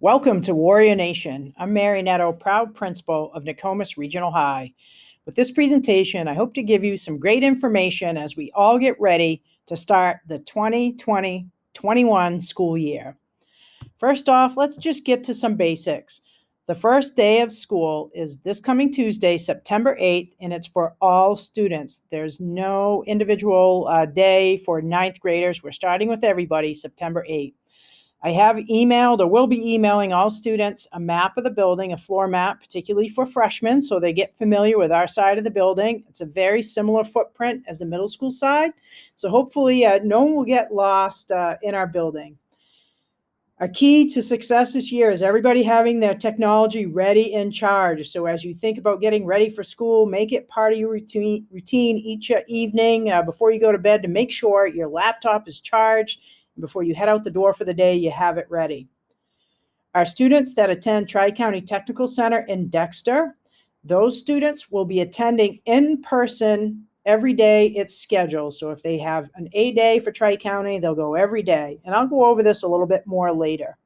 Welcome to Warrior Nation. I'm Mary Netto, proud principal of Nokomis Regional High. With this presentation, I hope to give you some great information as we all get ready to start the 2020-21 school year. First off, let's just get to some basics. The first day of school is this coming Tuesday, September 8th, and it's for all students. There's no individual day for ninth graders. We're starting with everybody September 8th. I have emailed or will be emailing all students a map of the building, a floor map, particularly for freshmen, so they get familiar with our side of the building. It's a very similar footprint as the middle school side, so hopefully no one will get lost in our building. A key to success this year is everybody having their technology ready and charged. So as you think about getting ready for school, make it part of your routine each evening before you go to bed to make sure your laptop is charged. Before you head out the door for the day, you have it ready. Our students that attend Tri-County Technical Center in Dexter, those students will be attending in person every day it's scheduled. So if they have an A day for Tri-County, they'll go every day. And I'll go over this a little bit more later.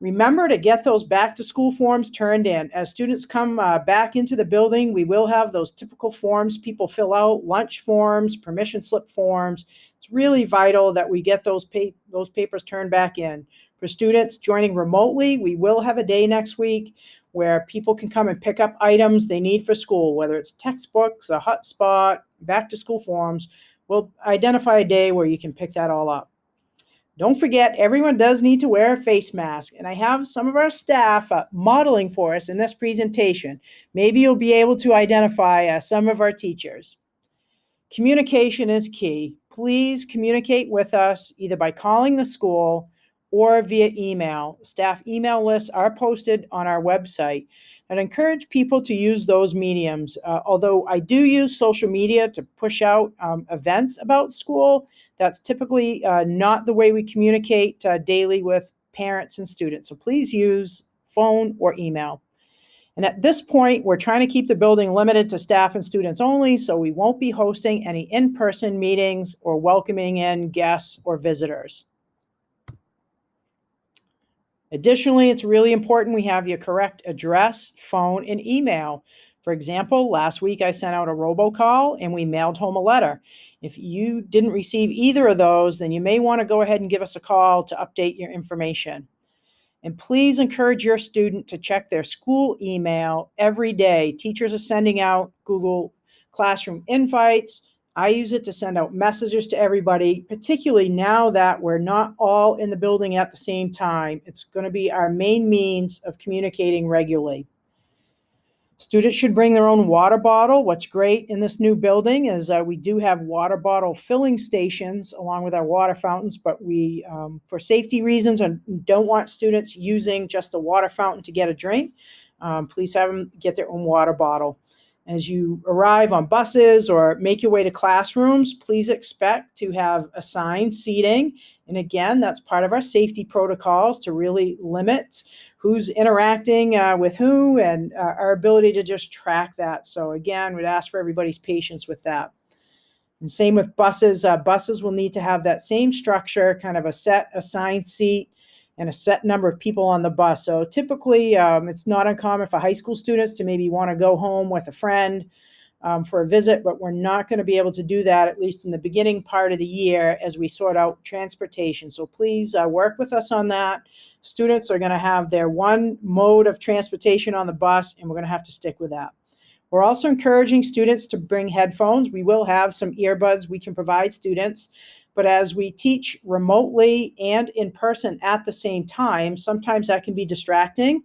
Remember to get those back to school forms turned in. As students come back into the building, we will have those typical forms people fill out, lunch forms, permission slip forms. It's really vital that we get those papers turned back in. For students joining remotely, we will have a day next week where people can come and pick up items they need for school, whether it's textbooks, a hotspot, back to school forms. We'll identify a day where you can pick that all up. Don't forget, everyone does need to wear a face mask, and I have some of our staff modeling for us in this presentation. Maybe you'll be able to identify some of our teachers. Communication is key. Please communicate with us either by calling the school or via email. Staff email lists are posted on our website. I'd encourage people to use those mediums. Although I do use social media to push out events about school, that's typically not the way we communicate daily with parents and students. So please use phone or email. And at this point, we're trying to keep the building limited to staff and students only, so we won't be hosting any in-person meetings or welcoming in guests or visitors. Additionally, it's really important we have your correct address, phone, and email. For example, last week I sent out a robocall and we mailed home a letter. If you didn't receive either of those, then you may want to go ahead and give us a call to update your information. And please encourage your student to check their school email every day. Teachers are sending out Google Classroom invites. I use it to send out messages to everybody, particularly now that we're not all in the building at the same time. It's going to be our main means of communicating regularly. Students should bring their own water bottle. What's great in this new building is we do have water bottle filling stations along with our water fountains, but we, for safety reasons, don't want students using just the water fountain to get a drink. Please have them get their own water bottle. As you arrive on buses or make your way to classrooms, please expect to have assigned seating. And again, that's part of our safety protocols to really limit who's interacting with who and our ability to just track that. So again, we'd ask for everybody's patience with that. And same with buses. Buses will need to have that same structure, kind of a set assigned seat and a set number of people on the bus. So typically, it's not uncommon for high school students to maybe want to go home with a friend for a visit, but we're not going to be able to do that, at least in the beginning part of the year as we sort out transportation. So please work with us on that. Students are going to have their one mode of transportation on the bus, and we're going to have to stick with that. We're also encouraging students to bring headphones. We will have some earbuds we can provide students. But as we teach remotely and in person at the same time, sometimes that can be distracting.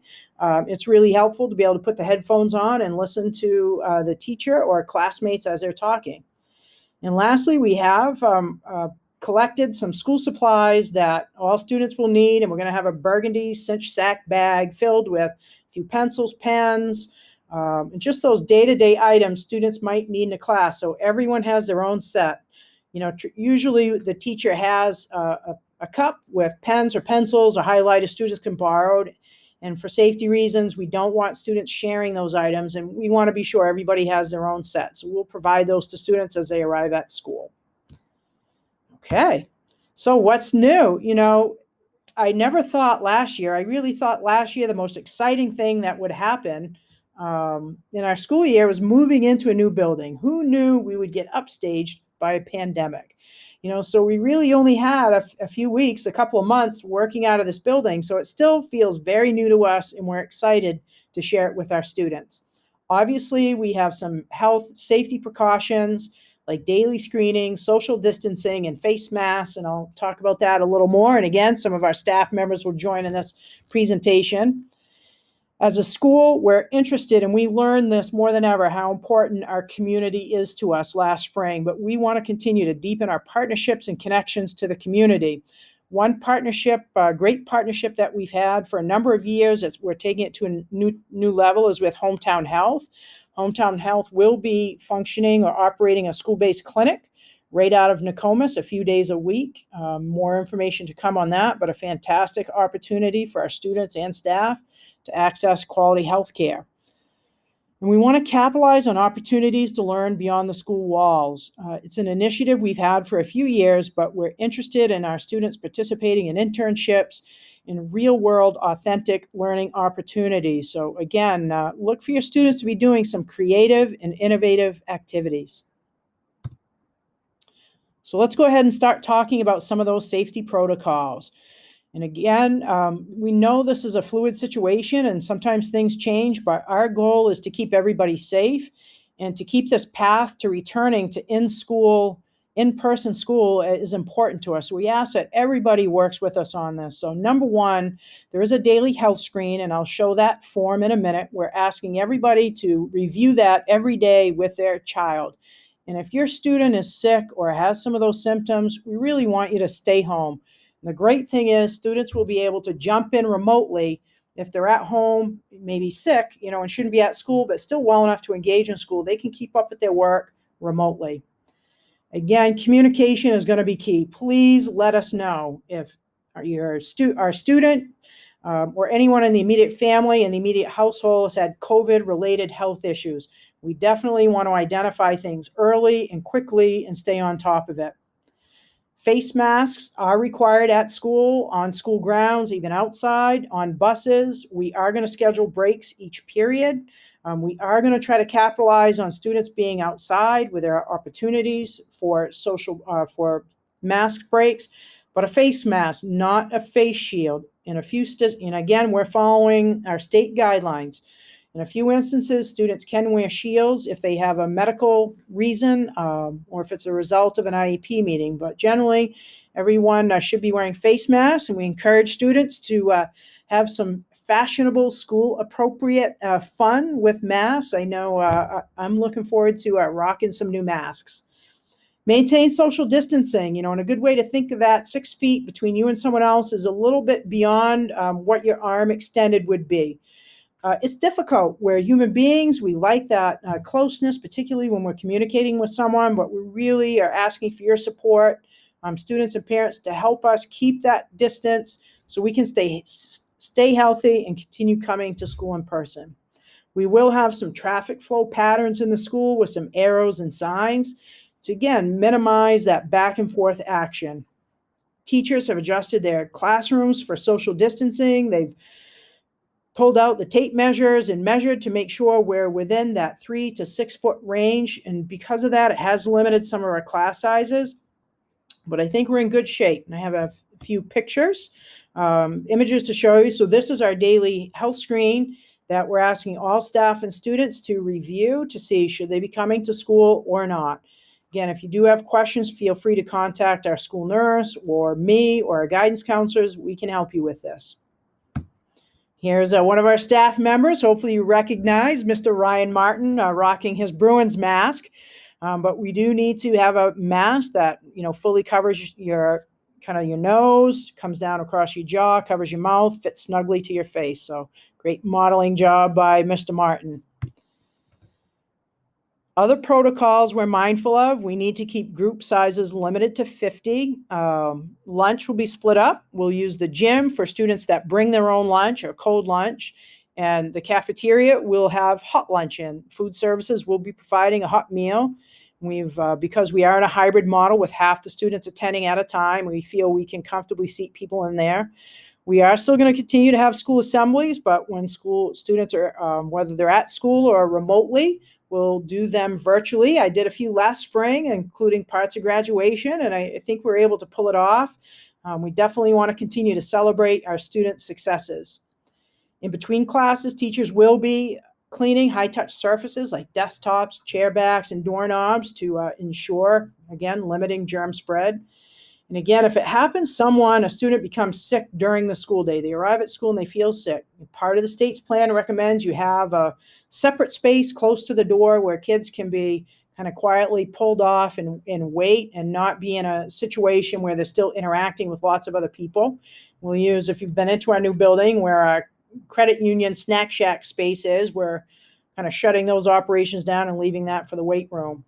It's really helpful to be able to put the headphones on and listen to the teacher or classmates as they're talking. And lastly, we have collected some school supplies that all students will need, and we're going to have a burgundy cinch sack bag filled with a few pencils, pens, and just those day-to-day items students might need in a class. So everyone has their own set. You know, usually the teacher has a cup with pens or pencils or highlighters students can borrow. And for safety reasons, we don't want students sharing those items, and we want to be sure everybody has their own set. So we'll provide those to students as they arrive at school. Okay, so what's new? You know, I never thought last year, I really thought last year the most exciting thing that would happen in our school year was moving into a new building. Who knew we would get upstaged by a pandemic? So we really only had a few weeks, a couple of months working out of this building. So it still feels very new to us, and we're excited to share it with our students. Obviously, we have some health safety precautions like daily screening, social distancing, and face masks, and I'll talk about that a little more. And again, some of our staff members will join in this presentation. As a school, we're interested, and we learned this more than ever, how important our community is to us last spring, but we want to continue to deepen our partnerships and connections to the community. One partnership, great partnership that we've had for a number of years, we're taking it to a new level, is with Hometown Health. Hometown Health will be functioning or operating a school-based clinic right out of Nokomis a few days a week. More information to come on that, but a fantastic opportunity for our students and staff to access quality health care. And we want to capitalize on opportunities to learn beyond the school walls. It's an initiative we've had for a few years, but we're interested in our students participating in internships, in real-world, authentic learning opportunities. So again, look for your students to be doing some creative and innovative activities. So let's go ahead and start talking about some of those safety protocols. And again, we know this is a fluid situation and sometimes things change, but our goal is to keep everybody safe and to keep this path to returning to in-person school is important to us. So we ask that everybody works with us on this. So number one, there is a daily health screen, and I'll show that form in a minute. We're asking everybody to review that every day with their child. And if your student is sick or has some of those symptoms, we really want you to stay home. And the great thing is students will be able to jump in remotely if they're at home, maybe sick, and shouldn't be at school, but still well enough to engage in school. They can keep up with their work remotely. Again, communication is going to be key. Please let us know if our student or anyone in the immediate family and the immediate household has had COVID-related health issues. We definitely want to identify things early and quickly and stay on top of it. Face masks are required at school, on school grounds, even outside, on buses. We are going to schedule breaks each period. We are going to try to capitalize on students being outside with their opportunities for for mask breaks, but a face mask, not a face shield. And again, we're following our state guidelines. In a few instances, students can wear shields if they have a medical reason or if it's a result of an IEP meeting. But generally, everyone should be wearing face masks, and we encourage students to have some fashionable, school-appropriate fun with masks. I know I'm looking forward to rocking some new masks. Maintain social distancing, and a good way to think of that, 6 feet between you and someone else is a little bit beyond what your arm extended would be. It's difficult. We're human beings. We like that closeness, particularly when we're communicating with someone, but we really are asking for your support, students and parents, to help us keep that distance so we can stay healthy and continue coming to school in person. We will have some traffic flow patterns in the school with some arrows and signs to, again, minimize that back and forth action. Teachers have adjusted their classrooms for social distancing. They've pulled out the tape measures and measured to make sure we're within that 3 to 6 foot range. And because of that, it has limited some of our class sizes, but I think we're in good shape. And I have a few pictures, images to show you. So this is our daily health screen that we're asking all staff and students to review to see should they be coming to school or not. Again, if you do have questions, feel free to contact our school nurse or me or our guidance counselors. We can help you with this. Here's one of our staff members. Hopefully you recognize Mr. Ryan Martin rocking his Bruins mask. But we do need to have a mask that fully covers your nose, comes down across your jaw, covers your mouth, fits snugly to your face. So great modeling job by Mr. Martin. Other protocols we're mindful of, we need to keep group sizes limited to 50. Lunch will be split up. We'll use the gym for students that bring their own lunch or cold lunch. And the cafeteria will have hot lunch in. Food services will be providing a hot meal. Because we are in a hybrid model with half the students attending at a time, we feel we can comfortably seat people in there. We are still going to continue to have school assemblies, but when school students are, whether they're at school or remotely, we'll do them virtually. I did a few last spring, including parts of graduation, and I think we're able to pull it off. We definitely want to continue to celebrate our students' successes. In between classes, teachers will be cleaning high-touch surfaces like desktops, chair backs, and doorknobs to ensure, again, limiting germ spread. And again, if it happens, a student becomes sick during the school day, they arrive at school and they feel sick. Part of the state's plan recommends you have a separate space close to the door where kids can be kind of quietly pulled off and wait and not be in a situation where they're still interacting with lots of other people. We'll use, if you've been into our new building where our credit union snack shack space is, we're kind of shutting those operations down and leaving that for the weight room.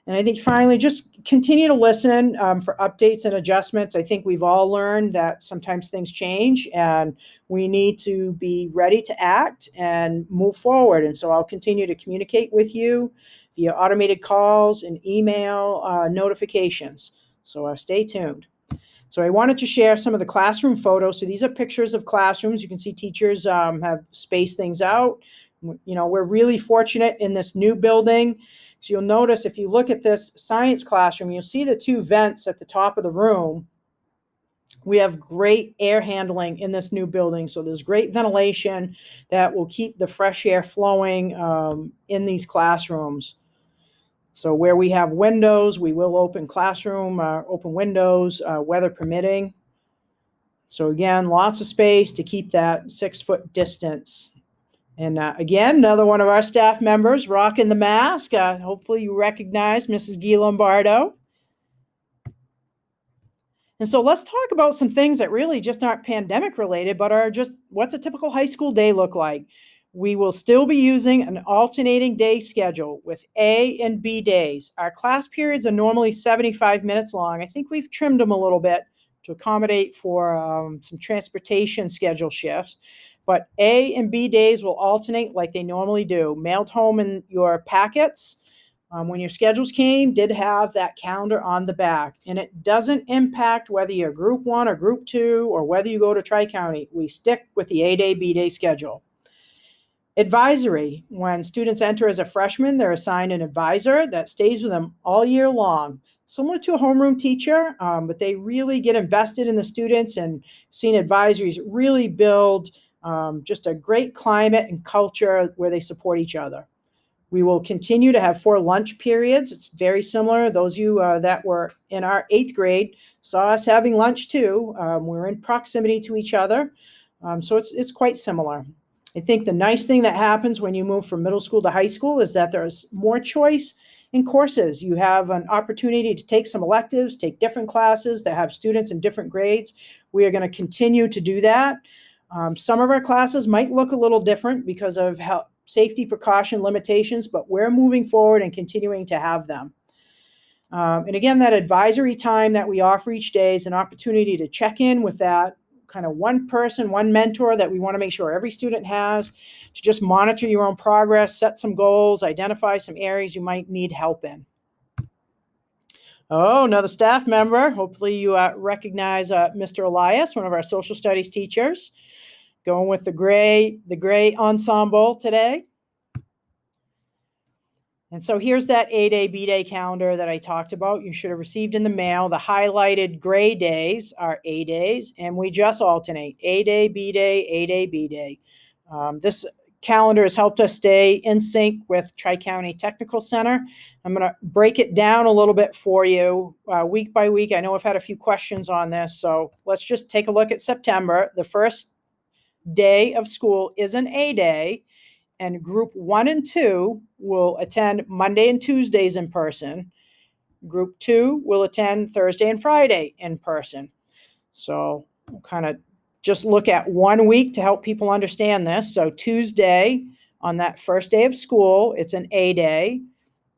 And I think finally, just continue to listen for updates and adjustments. I think we've all learned that sometimes things change and we need to be ready to act and move forward. And so I'll continue to communicate with you via automated calls and email notifications. So stay tuned. So I wanted to share some of the classroom photos. So these are pictures of classrooms. You can see teachers have spaced things out. We're really fortunate in this new building. So you'll notice if you look at this science classroom, you'll see the two vents at the top of the room. We have great air handling in this new building. So there's great ventilation that will keep the fresh air flowing in these classrooms. So where we have windows, we will open windows, weather permitting. So again, lots of space to keep that 6-foot distance. And again, another one of our staff members rocking the mask. Hopefully you recognize Mrs. Guy Lombardo. And so let's talk about some things that really just aren't pandemic related, but are just what's a typical high school day look like. We will still be using an alternating day schedule with A and B days. Our class periods are normally 75 minutes long. I think we've trimmed them a little bit to accommodate for some transportation schedule shifts. But A and B days will alternate like they normally do. Mailed home in your packets. When your schedules came, did have that calendar on the back. And it doesn't impact whether you're group 1 or group 2 or whether you go to Tri-County. We stick with the A-day, B-day schedule. Advisory. When students enter as a freshman, they're assigned an advisor that stays with them all year long. Similar to a homeroom teacher, but they really get invested in the students, and seen advisories really build just a great climate and culture where they support each other. We will continue to have 4 lunch periods. It's very similar. Those of you that were in our 8th grade saw us having lunch too. We're in proximity to each other. So it's quite similar. I think the nice thing that happens when you move from middle school to high school is that there's more choice in courses. You have an opportunity to take some electives, take different classes that have students in different grades. We are going to continue to do that. Some of our classes might look a little different because of safety precaution limitations, but we're moving forward and continuing to have them. And again, that advisory time that we offer each day is an opportunity to check in with that kind of one person, one mentor that we want to make sure every student has, to just monitor your own progress, set some goals, identify some areas you might need help in. Oh, another staff member. Hopefully you recognize Mr. Elias, one of our social studies teachers, going with the gray ensemble today. And so here's that A-day, B-day calendar that I talked about. You should have received in the mail. The highlighted gray days are A days, and we just alternate A-day, B-day, A-day, B-day. This calendar has helped us stay in sync with Tri-County Technical Center. I'm going to break it down a little bit for you week by week. I know I've had a few questions on this, so let's just take a look at September. The first day of school is an A-day. And group 1 and 2 will attend Monday and Tuesdays in person. Group 2 will attend Thursday and Friday in person. So we'll kind of just look at 1 week to help people understand this. So Tuesday, on that first day of school, it's an A day.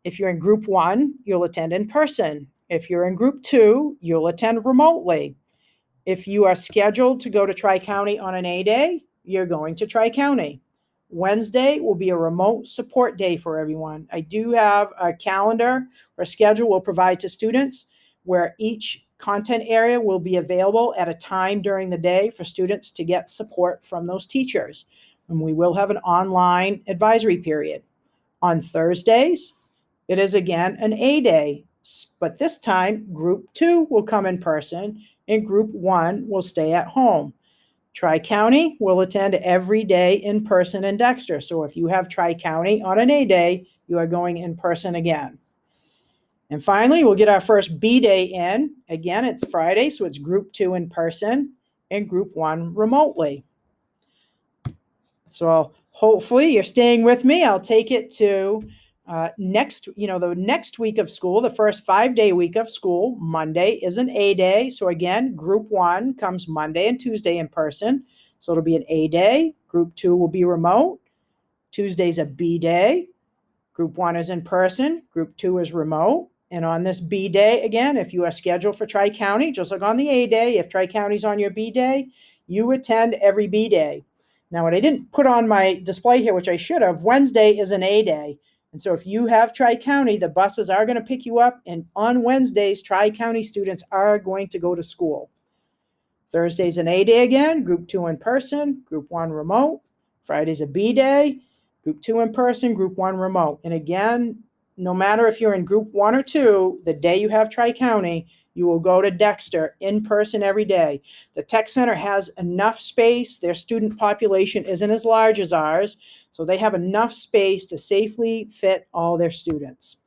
If you're in group 1, you'll attend in person. If you're in group 2, you'll attend remotely. If you are scheduled to go to Tri-County on an A day, you're going to Tri-County. Wednesday will be a remote support day for everyone. I do have a calendar or schedule we'll provide to students where each content area will be available at a time during the day for students to get support from those teachers. And we will have an online advisory period. On Thursdays, it is again an A day, but this time Group 2 will come in person and Group 1 will stay at home. Tri-County will attend every day in person in Dexter. So if you have Tri-County on an A day, you are going in person again. And finally, we'll get our first B day in. Again, it's Friday, so it's Group 2 in person and Group 1 remotely. So hopefully you're staying with me. I'll take it to the next week of school, the first 5-day week of school. Monday is an A day. So again, Group 1 comes Monday and Tuesday in person. So it'll be an A day. Group 2 will be remote. Tuesday's a B day. Group 1 is in person. Group 2 is remote. And on this B day, again, if you are scheduled for Tri-County, just like on the A day, if Tri-County's on your B day, you attend every B day. Now, what I didn't put on my display here, which I should have, Wednesday is an A day. And so if you have Tri-County, the buses are going to pick you up. And on Wednesdays, Tri-County students are going to go to school. Thursday's an A day again, Group 2 in person, Group 1 remote. Friday's a B day, Group 2 in person, Group 1 remote. And again, no matter if you're in Group 1 or 2, the day you have Tri-County, you will go to Dexter in person every day. The Tech Center has enough space. Their student population isn't as large as ours, so they have enough space to safely fit all their students.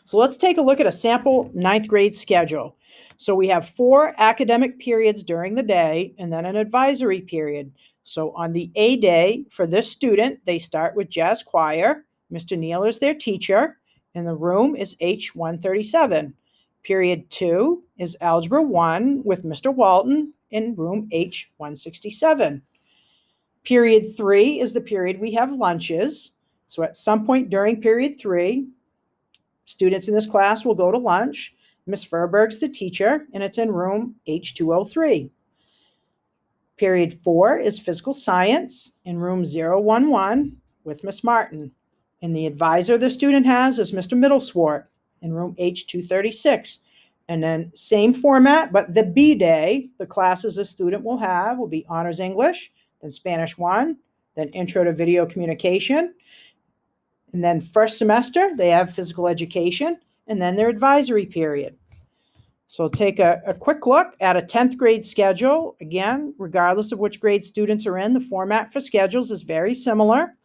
So let's take a look at a sample 9th grade schedule. So we have 4 academic periods during the day and then an advisory period. So on the A day for this student, they start with jazz choir. Mr. Neal is their teacher, and the room is H137. Period 2 is Algebra 1 with Mr. Walton in room H167. Period 3 is the period we have lunches. So at some point during period 3, students in this class will go to lunch. Ms. Furberg's the teacher, and it's in room H203. Period 4 is physical science in room 011 with Ms. Martin. And the advisor the student has is Mr. Middleswart in room H236. And then same format, but the B day, the classes the student will have will be Honors English, then Spanish 1, then Intro to Video Communication. And then first semester, they have physical education, and then their advisory period. So take a quick look at a 10th grade schedule. Again, regardless of which grade students are in, the format for schedules is very similar.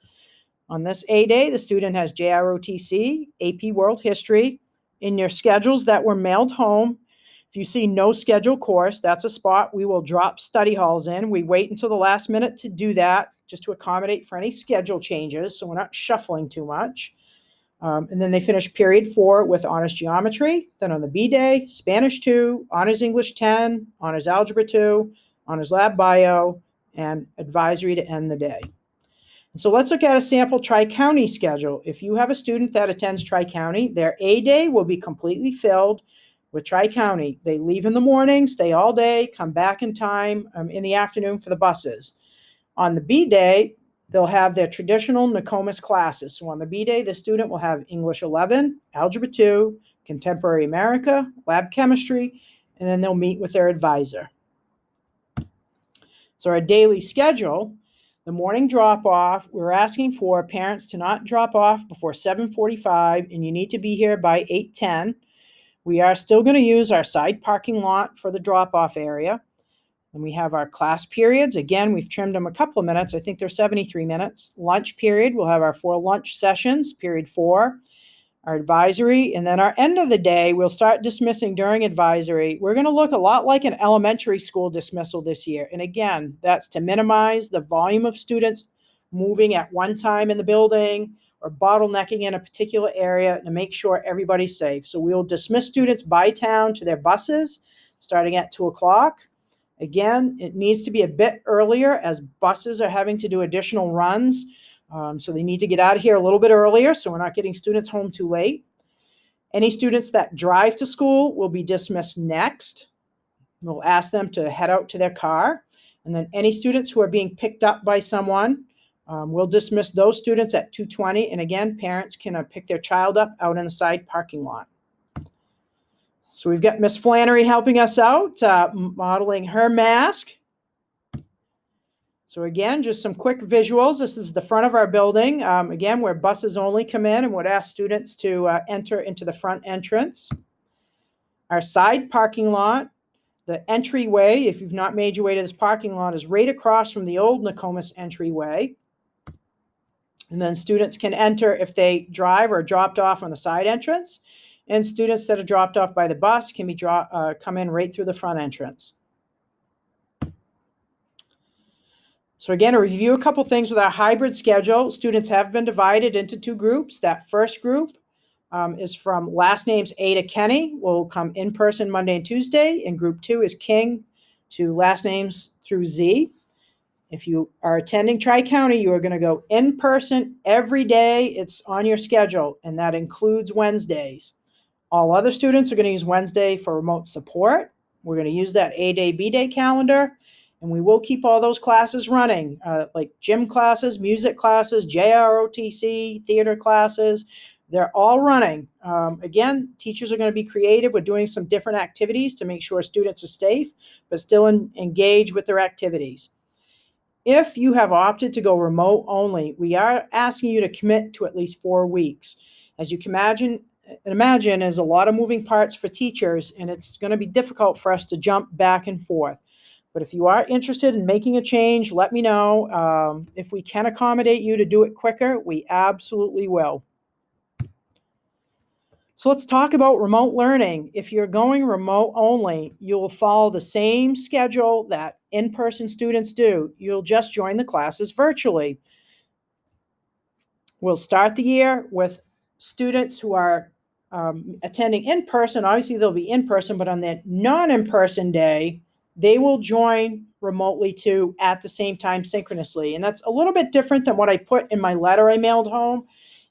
On this A day, the student has JROTC, AP World History. In your schedules that were mailed home, if you see no scheduled course, that's a spot we will drop study halls in. We wait until the last minute to do that, just to accommodate for any schedule changes, so we're not shuffling too much. And then they finish period 4 with Honors Geometry. Then on the B day, Spanish 2, Honors English 10, Honors Algebra 2, Honors Lab Bio, and advisory to end the day. So let's look at a sample Tri-County schedule. If you have a student that attends Tri-County, their A day will be completely filled with Tri-County. They leave in the morning, stay all day, come back in time in the afternoon for the buses. On the B day, they'll have their traditional Nokomis classes. So on the B day, the student will have English 11, Algebra 2, Contemporary America, Lab Chemistry, and then they'll meet with their advisor. So our daily schedule, the morning drop-off, we're asking for parents to not drop off before 7:45, and you need to be here by 8:10. We are still going to use our side parking lot for the drop-off area. And we have our class periods. Again, we've trimmed them a couple of minutes. I think they're 73 minutes. Lunch period, we'll have our 4 lunch sessions, period 4. Our advisory, and then our end of the day, we'll start dismissing during advisory. We're going to look a lot like an elementary school dismissal this year. And again, that's to minimize the volume of students moving at one time in the building or bottlenecking in a particular area to make sure everybody's safe. So we'll dismiss students by town to their buses starting at 2 o'clock. Again, it needs to be a bit earlier as buses are having to do additional runs. So they need to get out of here a little bit earlier so we're not getting students home too late. Any students that drive to school will be dismissed next. We'll ask them to head out to their car. And then any students who are being picked up by someone, we'll dismiss those students at 2:20. And again, parents can pick their child up out in the side parking lot. So we've got Miss Flannery helping us out, modeling her mask. So again, just some quick visuals. This is the front of our building, again, where buses only come in and would ask students to enter into the front entrance. Our side parking lot, the entryway, if you've not made your way to this parking lot, is right across from the old Nokomis entryway. And then students can enter if they drive or dropped off on the side entrance. And students that are dropped off by the bus can come in right through the front entrance. So again, to review a couple things with our hybrid schedule, students have been divided into two groups. That first group is from last names A to Kenny, will come in person Monday and Tuesday, and group 2 is King to last names through Z. If you are attending Tri-County, you are going to go in person every day. It's on your schedule, and that includes Wednesdays. All other students are going to use Wednesday for remote support. We're going to use that A-Day, B-Day calendar, and we will keep all those classes running, like gym classes, music classes, JROTC, theater classes. They're all running. Again, teachers are going to be creative with doing some different activities to make sure students are safe, but still engage with their activities. If you have opted to go remote only, we are asking you to commit to at least 4 weeks. As you can imagine, there's a lot of moving parts for teachers, and it's going to be difficult for us to jump back and forth. But if you are interested in making a change, let me know. If we can accommodate you to do it quicker, we absolutely will. So let's talk about remote learning. If you're going remote only, you'll follow the same schedule that in-person students do. You'll just join the classes virtually. We'll start the year with students who are attending in person. Obviously, they'll be in person, but on that non-in-person day, they will join remotely too at the same time synchronously. And that's a little bit different than what I put in my letter I mailed home.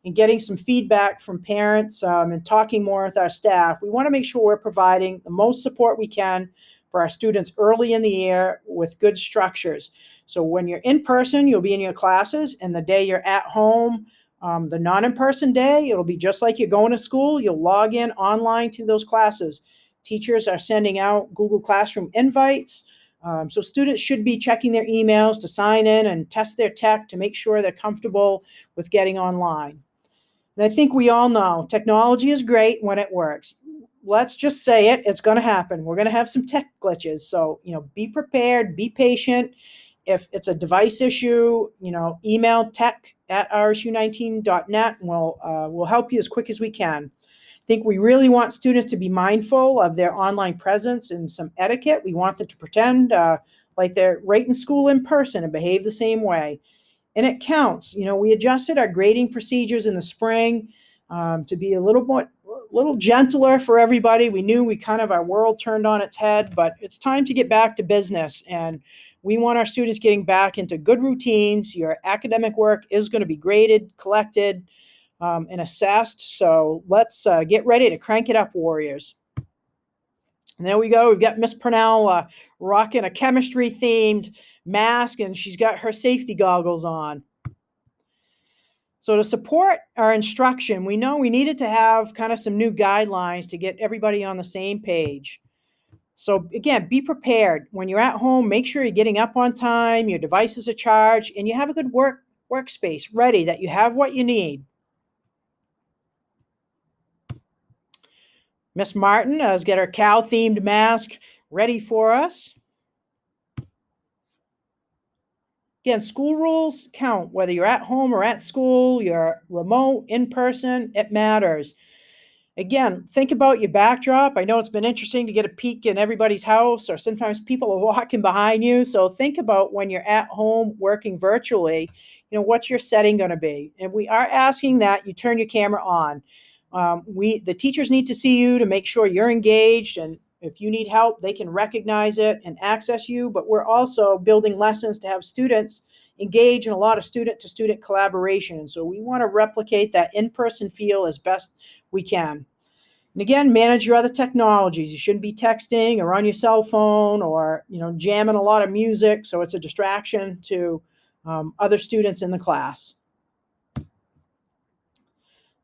And getting some feedback from parents and talking more with our staff, we want to make sure we're providing the most support we can for our students early in the year with good structures. So when you're in person, you'll be in your classes, and the day you're at home, the non-in-person day, it'll be just like you're going to school. You'll log in online to those classes. Teachers are sending out Google Classroom invites. So students should be checking their emails to sign in and test their tech to make sure they're comfortable with getting online. And I think we all know technology is great when it works. Let's just say it, it's going to happen. We're going to have some tech glitches. So, be prepared, be patient. If it's a device issue, email tech@rsu19.net, and we'll help you as quick as we can. I think we really want students to be mindful of their online presence and some etiquette. We want them to pretend like they're right in school in person and behave the same way. And it counts. We adjusted our grading procedures in the spring to be a little gentler for everybody. We knew our world turned on its head, but it's time to get back to business. And we want our students getting back into good routines. Your academic work is going to be graded, collected, and assessed. So let's get ready to crank it up, Warriors. And there we go. We've got Miss Purnell rocking a chemistry-themed mask, and she's got her safety goggles on. So to support our instruction, we know we needed to have kind of some new guidelines to get everybody on the same page. So again, be prepared. When you're at home, make sure you're getting up on time, your devices are charged, and you have a good workspace ready, that you have what you need. Miss Martin has got her cow-themed mask ready for us. Again, school rules count. Whether you're at home or at school, you're remote, in person, it matters. Again, think about your backdrop. I know it's been interesting to get a peek in everybody's house, or sometimes people are walking behind you. So think about when you're at home working virtually, what's your setting going to be? And we are asking that you turn your camera on. The teachers need to see you to make sure you're engaged, and if you need help, they can recognize it and access you. But we're also building lessons to have students engage in a lot of student-to-student collaboration. And so we want to replicate that in-person feel as best we can. And again, manage your other technologies. You shouldn't be texting or on your cell phone or jamming a lot of music, so it's a distraction to other students in the class.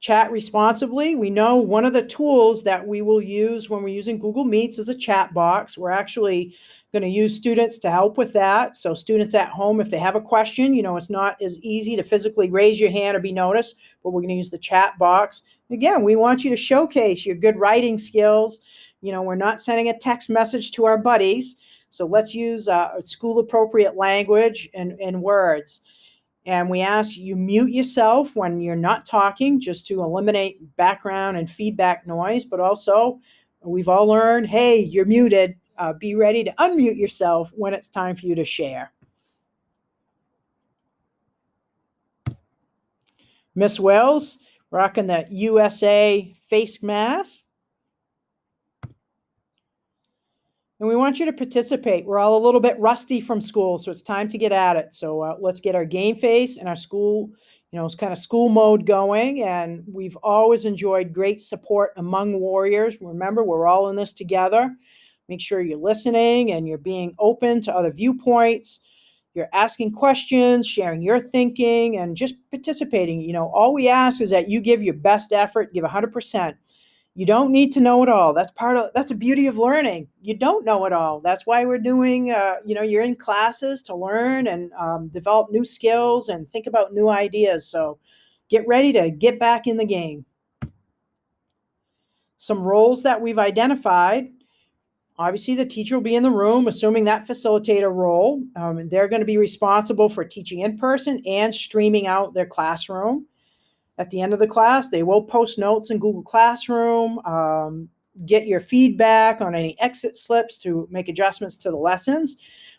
Chat responsibly. We know one of the tools that we will use when we're using Google Meets is a chat box. We're actually going to use students to help with that. So students at home, if they have a question, it's not as easy to physically raise your hand or be noticed, but we're going to use the chat box. Again, we want you to showcase your good writing skills. We're not sending a text message to our buddies. So let's use school appropriate language and words. And we ask you mute yourself when you're not talking, just to eliminate background and feedback noise. But also, we've all learned, hey, you're muted. Be ready to unmute yourself when it's time for you to share. Miss Wells, rocking the USA face mask. And we want you to participate. We're all a little bit rusty from school, so it's time to get at it. So let's get our game face and our school, it's kind of school mode going. And we've always enjoyed great support among warriors. Remember, we're all in this together. Make sure you're listening and you're being open to other viewpoints. You're asking questions, sharing your thinking, and just participating. All we ask is that you give your best effort, give 100%. You don't need to know it all. That's the beauty of learning. You don't know it all. That's why we're doing, you're in classes to learn and develop new skills and think about new ideas. So get ready to get back in the game. Some roles that we've identified. Obviously, the teacher will be in the room, assuming that facilitator role. They're going to be responsible for teaching in person and streaming out their classroom. At the end of the class, they will post notes in Google Classroom, get your feedback on any exit slips to make adjustments to the lessons.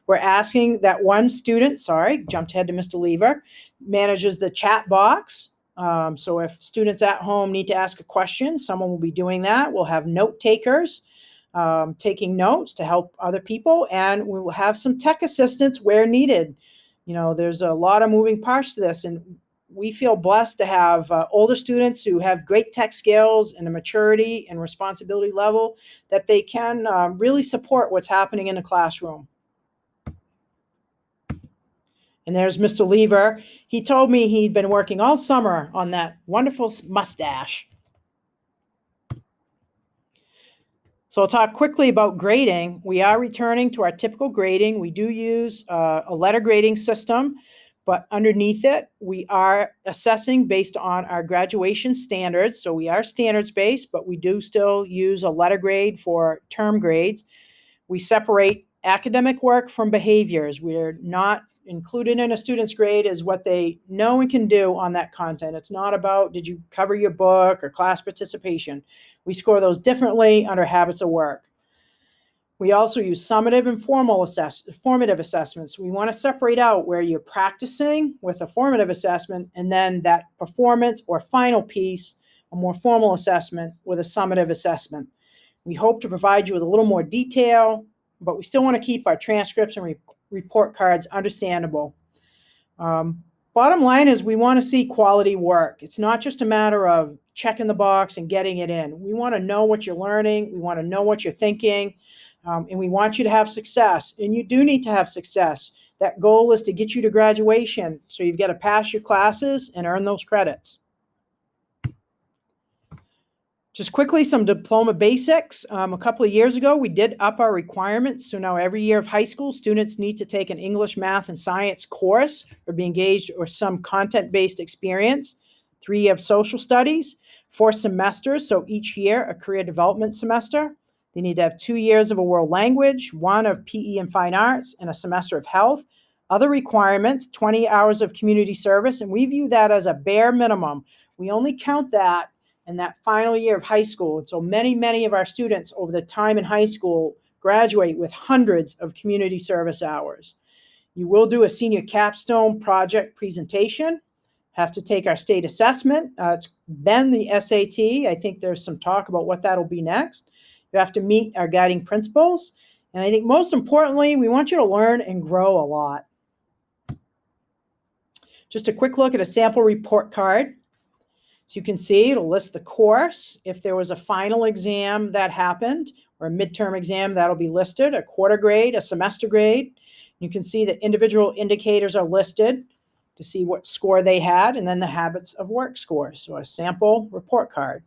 We're asking that one student, jumped ahead to Mr. Lever, manages the chat box. So if students at home need to ask a question, someone will be doing that. We'll have note takers taking notes to help other people, and we will have some tech assistance where needed. There's a lot of moving parts to this, and we feel blessed to have older students who have great tech skills and a maturity and responsibility level that they can really support what's happening in the classroom. And there's Mr. Lever. He told me he'd been working all summer on that wonderful mustache. So I'll talk quickly about grading. We are returning to our typical grading. We do use a letter grading system, but underneath it, we are assessing based on our graduation standards. So we are standards-based, but we do still use a letter grade for term grades. We separate academic work from behaviors. We're not included in a student's grade as what they know and can do on that content. It's not about, did you cover your book or class participation? We score those differently under habits of work. We also use summative and formative assessments. We want to separate out where you're practicing with a formative assessment and then that performance or final piece, a more formal assessment with a summative assessment. We hope to provide you with a little more detail, but we still want to keep our transcripts and report cards understandable. Bottom line is we want to see quality work. It's not just a matter of checking the box and getting it in. We want to know what you're learning. We want to know what you're thinking. And we want you to have success. And you do need to have success. That goal is to get you to graduation. So you've got to pass your classes and earn those credits. Just quickly, some diploma basics. A couple of years ago, we did up our requirements. So now every year of high school, students need to take an English, math, and science course or be engaged or some content-based experience. 3 of social studies, 4 semesters. So each year, a career development semester. They need to have 2 years of a world language, 1 of PE and fine arts, and a semester of health. Other requirements, 20 hours of community service. And we view that as a bare minimum. We only count that in that final year of high school. And so many of our students over the time in high school graduate with hundreds of community service hours. You will do a senior capstone project presentation, have to take our state assessment. It's been the SAT. I think there's some talk about what that'll be next. You have to meet our guiding principles. And I think most importantly, we want you to learn and grow a lot. Just a quick look at a sample report card. So you can see it'll list the course. If there was a final exam that happened or a midterm exam, that'll be listed, a quarter grade, a semester grade. You can see that individual indicators are listed. to see what score they had, and then the habits of work score. So a sample report card.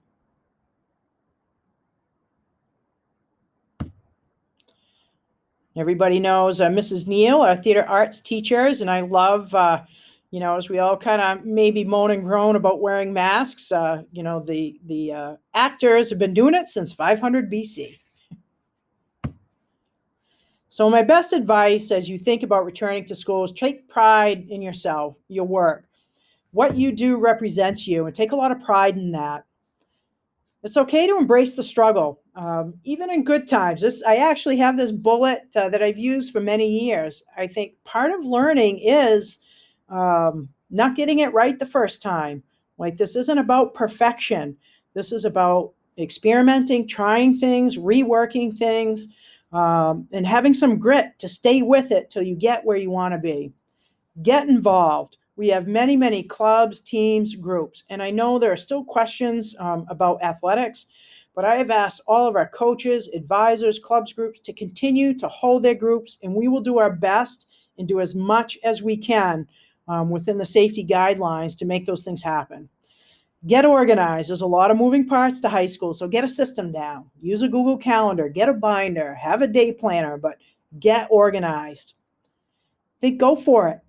Everybody knows Mrs. Neal, our theater arts teachers, and I love, as we all kind of maybe moan and groan about wearing masks, the actors have been doing it since 500 BC. So my best advice as you think about returning to school is take pride in yourself, your work. What you do represents you, and take a lot of pride in that. It's okay to embrace the struggle, even in good times. I actually have this bullet that I've used for many years. I think part of learning is not getting it right the first time. Like, this isn't about perfection. This is about experimenting, trying things, reworking things, and having some grit to stay with it till you get where you want to be. Get involved. We have many, many clubs, teams, groups, and I know there are still questions about athletics, but I have asked all of our coaches, advisors, clubs, groups to continue to hold their groups, and we will do our best and do as much as we can within the safety guidelines to make those things happen. Get organized. There's a lot of moving parts to high school, so get a system down. Use a Google Calendar, get a binder, have a day planner, but get organized. Go for it.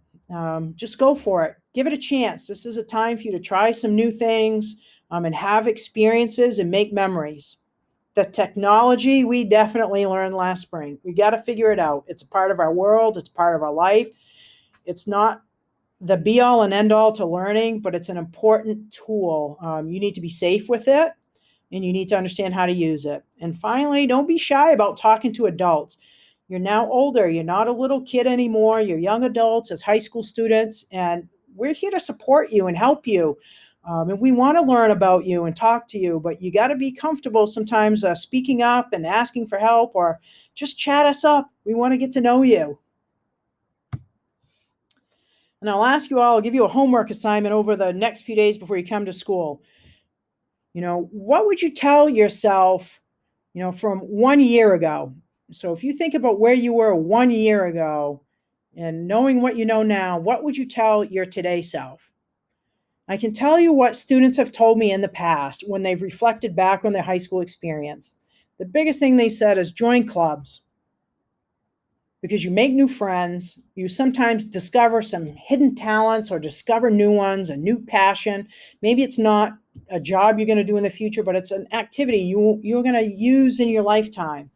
Just go for it. Give it a chance. This is a time for you to try some new things and have experiences and make memories. The technology, we definitely learned last spring. We got to figure it out. It's a part of our world. It's part of our life. It's not the be-all and end-all to learning, but it's an important tool. You need to be safe with it, and you need to understand how to use it. And finally, don't be shy about talking to adults. You're now older. You're not a little kid anymore. You're young adults as high school students, and we're here to support you and help you. And we want to learn about you and talk to you, but you got to be comfortable sometimes speaking up and asking for help, or just chat us up. We want to get to know you. And I'll give you a homework assignment over the next few days before you come to school. What would you tell yourself, from 1 year ago? So if you think about where you were 1 year ago and knowing what you know now, what would you tell your today self? I can tell you what students have told me in the past when they've reflected back on their high school experience. The biggest thing they said is join clubs, because you make new friends. You sometimes discover some hidden talents or discover new ones, a new passion. Maybe it's not a job you're going to do in the future, but it's an activity you're going to use in your lifetime.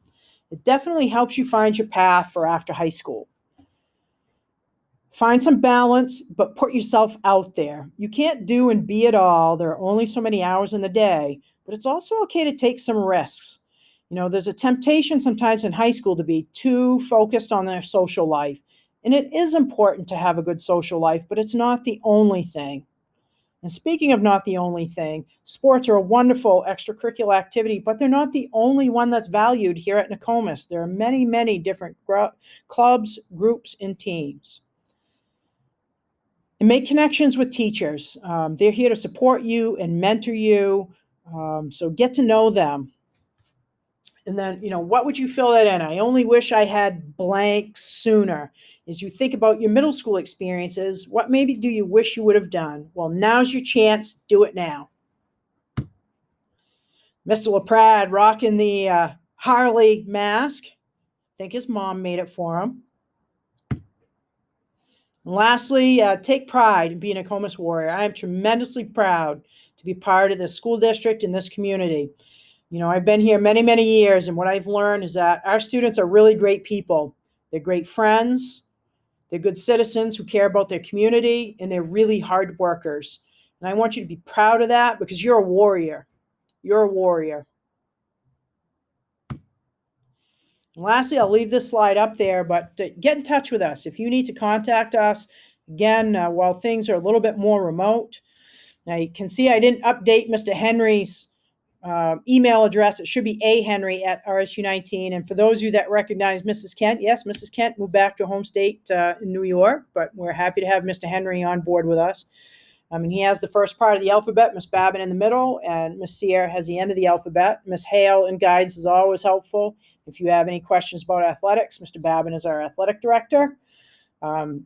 It definitely helps you find your path for after high school. Find some balance, but put yourself out there. You can't do and be it all. There are only so many hours in the day, but it's also okay to take some risks. There's a temptation sometimes in high school to be too focused on their social life. And it is important to have a good social life, but it's not the only thing. And speaking of not the only thing, sports are a wonderful extracurricular activity, but they're not the only one that's valued here at Nokomis. There are many, many different clubs, groups, and teams. And make connections with teachers. They're here to support you and mentor you, so get to know them. And then, what would you fill that in? I only wish I had blank sooner. As you think about your middle school experiences, what maybe do you wish you would have done? Well, now's your chance. Do it now. Mr. LaPrade rocking the Harley mask. I think his mom made it for him. And lastly, take pride in being a Nokomis warrior. I am tremendously proud to be part of this school district and this community. I've been here many, many years, and what I've learned is that our students are really great people. They're great friends. They're good citizens who care about their community, and they're really hard workers. And I want you to be proud of that, because you're a warrior. You're a warrior. And lastly, I'll leave this slide up there, but get in touch with us. If you need to contact us, again, while things are a little bit more remote. Now, you can see I didn't update Mr. Henry's email address. It should be ahenry@rsu19. And for those of you that recognize Mrs. Kent, yes, Mrs. Kent moved back to home state in New York, but we're happy to have Mr. Henry on board with us. And he has the first part of the alphabet, Miss Babin in the middle, and Miss Sierra has the end of the alphabet. Miss Hale in guidance is always helpful. If you have any questions about athletics, Mr. Babin is our athletic director.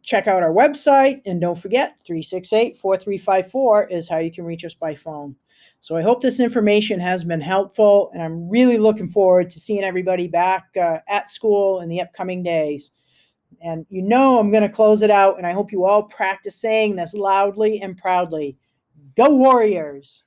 Check out our website, and don't forget 368-4354 is how you can reach us by phone. So I hope this information has been helpful, and I'm really looking forward to seeing everybody back at school in the upcoming days. And I'm going to close it out, and I hope you all practice saying this loudly and proudly. Go Warriors!